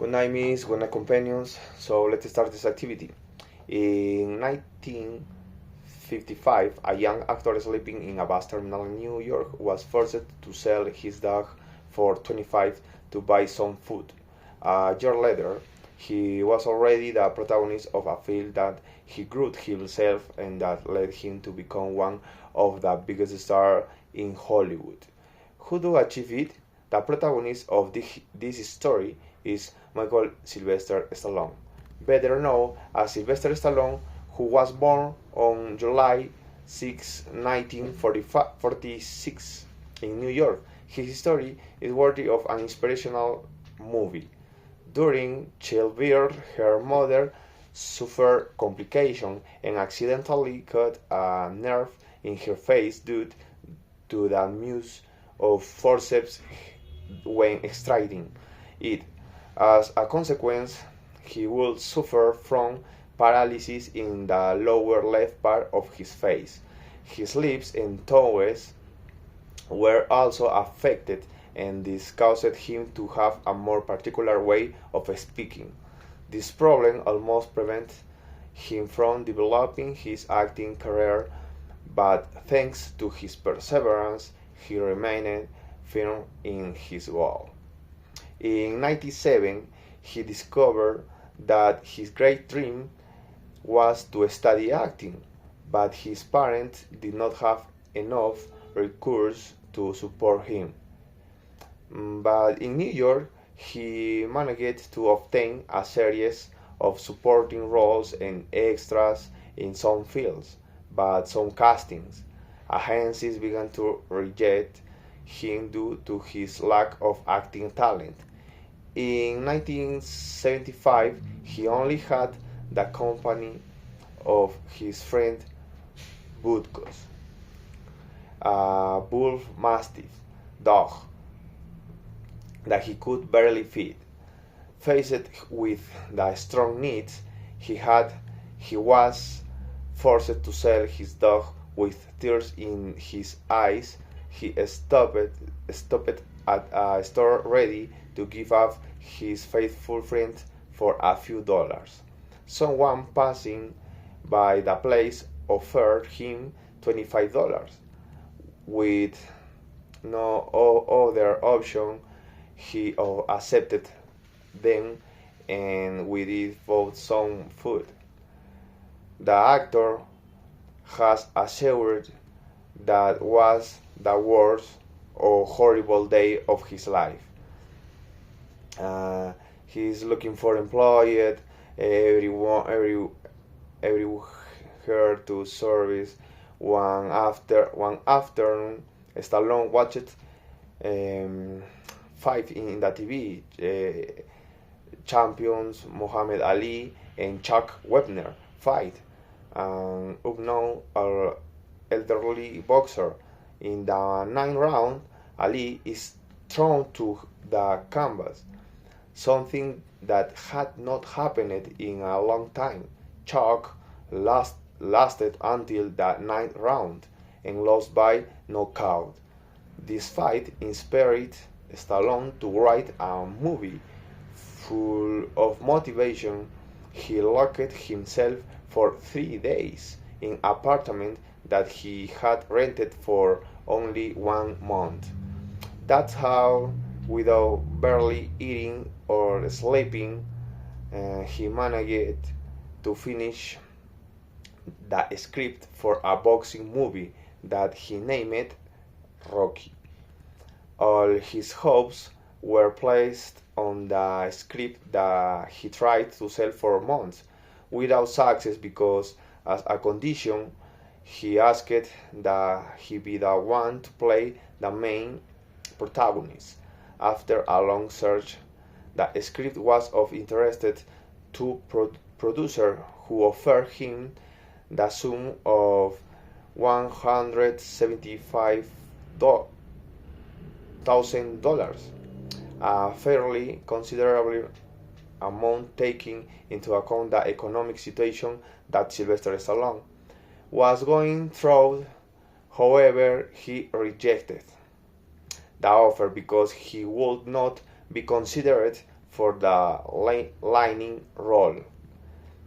Good night, miss. Good night, companions. So let's start this activity. In 1955, a young actor sleeping in a bus terminal in New York was forced to sell his dog for 25 to buy some food. A year later, he was already the protagonist of a film that he grew himself and that led him to become one of the biggest stars in Hollywood. Who do achieve it? The protagonist of this story is Michael Sylvester Stallone, better known as Sylvester Stallone, who was born on July 6, 1946 in New York. His story is worthy of an inspirational movie. During childbirth, her mother suffered complications and accidentally cut a nerve in her face due to the use of forceps when extracting it. As a consequence, he would suffer from paralysis in the lower left part of his face. His lips and tongues were also affected, and this caused him to have a more particular way of speaking. This problem almost prevented him from developing his acting career, but thanks to his perseverance, he remained firm in his goal. In 1997, he discovered that his great dream was to study acting, but his parents did not have enough recourse to support him. But in New York, he managed to obtain a series of supporting roles and extras in some fields, but some castings agencies began to reject him due to his lack of acting talent. In 1975, he only had the company of his friend Budkos, a bull mastiff dog that he could barely feed. Faced with the strong needs he had, he was forced to sell his dog with tears in his eyes. He stopped at a store ready to give up his faithful friend for a few dollars. Someone passing by the place offered him $25. With no other option, he accepted them, and with it bought some food. The actor has assured that was the worst or horrible day of his life. He's looking for employed, everywhere to service. One afternoon, Stallone watched fight in the TV. Champions Muhammad Ali and Chuck Wepner fight. An unknown elderly boxer. In the ninth round, Ali is thrown to the canvas, something that had not happened in a long time. Chuck lasted until the ninth round and lost by knockout. This fight inspired Stallone to write a movie full of motivation. He locked himself for 3 days in an apartment that he had rented for only 1 month. That's how, without barely eating or sleeping, he managed to finish the script for a boxing movie that he named Rocky. All his hopes were placed on the script that he tried to sell for months without success because, as a condition, he asked that he be the one to play the main protagonist. After a long search, the script was of interest to producer who offered him the sum of $175,000, a fairly considerable amount taking into account the economic situation that Sylvester Stallone was going through. However, he rejected the offer because he would not be considered for the leading role.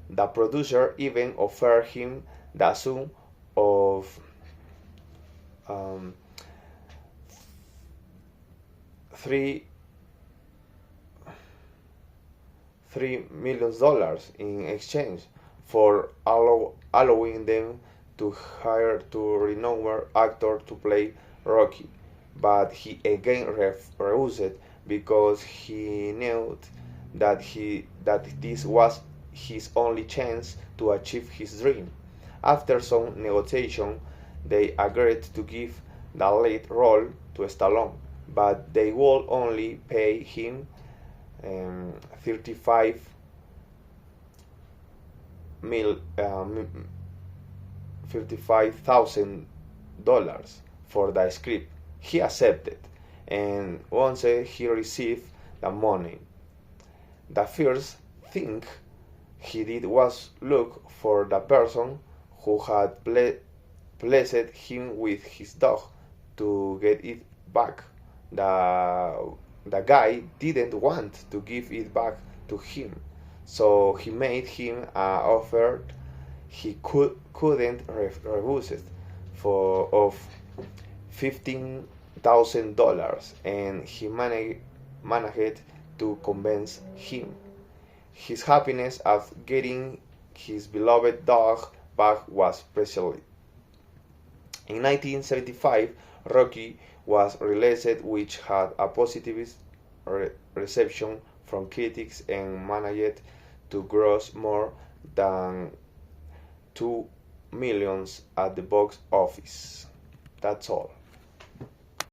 The producer even offered him the sum of um, three $3 million in exchange for allowing them to hire to renowned actor to play Rocky, but he again refused because he knew that this was his only chance to achieve his dream. After some negotiation, they agreed to give the lead role to Stallone, but they would only pay him 35 mil, $55,000 for the script. He accepted, and once he received the money, the first thing he did was look for the person who had blessed him with his dog to get it back. The guy didn't want to give it back to him, so he made him an offer he couldn't refuse it of $15,000, and he managed to convince him. His happiness at getting his beloved dog back was priceless. In 1975, Rocky was released, which had a positive reception from critics and managed to gross more than $2 million at the box office. That's all.